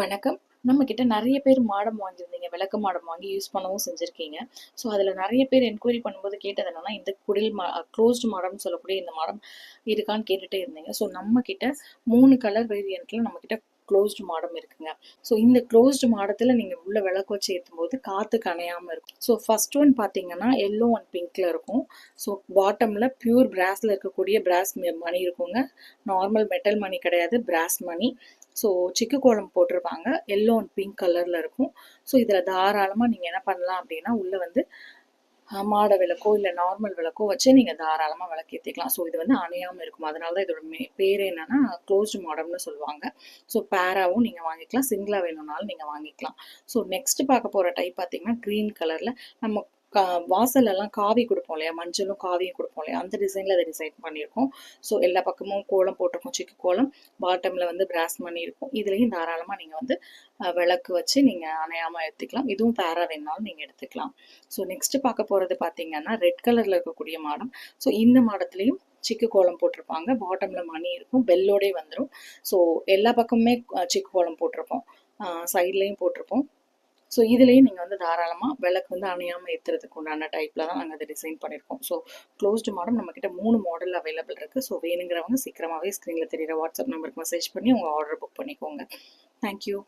வணக்கம். நம்ம கிட்ட நெறைய பேர் மாடம் வாங்கியிருந்தீங்க. விளக்க மாடம் வாங்கி யூஸ் பண்ணவும் செஞ்சிருக்கீங்க. ஸோ, அதில நெறைய பேர் என்கொயரி பண்ணும்போது கேட்டது என்னன்னா, இந்த குடில் க்ளோஸ்டு மாடம்னு சொல்லக்கூடிய இந்த மாடம் இருக்கான்னு கேட்டுட்டே இருந்தீங்க. ஸோ, நம்ம கிட்ட 3 கலர் வேரியன்ட்ல நம்ம கிட்ட க்ளோஸ்டு மாடம் இருக்குங்க. ஸோ, இந்த க்ளோஸ்டு மாடத்தில நீங்க உள்ள விளக்கு வச்சு ஏத்தும்போது காத்துக்கு அணையாம இருக்கும். ஸோ, ஃபர்ஸ்ட் ஒன் பார்த்தீங்கன்னா, எல்லோ அண்ட் பிங்க்ல இருக்கும். ஸோ, பாட்டம்ல பியூர் பிராஸ்ல இருக்கக்கூடிய பிராஸ் மணி இருக்குங்க. நார்மல் மெட்டல் மணி கிடையாது. பிராஸ் மணி. ஸோ சிக்கு கோலம் போட்டிருப்பாங்க. எல்லோ அண்ட் பிங்க் கலரில் இருக்கும். ஸோ இதில் தாராளமாக நீங்கள் என்ன பண்ணலாம் அப்படின்னா உள்ளே வந்து மாட விளக்கோ இல்லை நார்மல் விளக்கோ வச்சு நீங்கள் தாராளமாக விளக்கேற்றிக்கலாம். ஸோ இது வந்து அணையாமல் இருக்கும். அதனால தான் இதோட பேர் என்னன்னா க்ளோஸ்டு மாடம்னு சொல்லுவாங்க. ஸோ பேராவும் நீங்கள் வாங்கிக்கலாம், சிங்கிளாக வேணும்னாலும் நீங்கள் வாங்கிக்கலாம். ஸோ நெக்ஸ்ட் பார்க்க போகிற டைப் பார்த்தீங்கன்னா க்ரீன் கலரில் நம்ம வாசலெல்லாம் காவி கொடுப்போம் இல்லையா, மஞ்சளும் காவியும் கொடுப்போம் இல்லையா, அந்த டிசைனில் அதை டிசைன் பண்ணியிருக்கோம். ஸோ எல்லா பக்கமும் கோலம் போட்டிருக்கோம், சிக்கு கோலம். பாட்டமில் வந்து பிராஸ் மணி இருக்கும். இதுலேயும் தாராளமாக நீங்கள் வந்து விளக்கு வச்சு நீங்கள் அணையாமல் எடுத்துக்கலாம். இதுவும் பேரா வேணாலும் நீங்கள் எடுத்துக்கலாம். ஸோ நெக்ஸ்ட் பார்க்க போகிறது பார்த்தீங்கன்னா ரெட் கலரில் இருக்கக்கூடிய மாடம். ஸோ இந்த மாடத்துலேயும் சிக்கு கோலம் போட்டிருப்பாங்க. பாட்டமில் மணி இருக்கும், பெல்லோடே வந்துடும். ஸோ எல்லா பக்கமுமே சிக்கு கோலம் போட்டிருப்போம், சைட்லேயும் போட்டிருப்போம். ஸோ இதுலேயும் நீங்கள் வந்து தாராளமாக விளக்கு வந்து அணையாமல் ஏற்றுறதுக்கு உண்டான டைப்பில் தான் நாங்கள் அதை டிசைன் பண்ணியிருக்கோம். ஸோ க்ளோஸ்டு மாடல் நம்மக்கிட்ட 3 மாடல் அவைலபிள் இருக்குது. ஸோ வேணுங்கிறவங்க சீக்கிரமாகவே ஸ்க்ரீனில் தெரியிற வாட்ஸ்அப் நம்பருக்கு மெசேஜ் பண்ணி உங்கள் ஆர்டர் புக் பண்ணிக்கோங்க. தேங்க்யூ.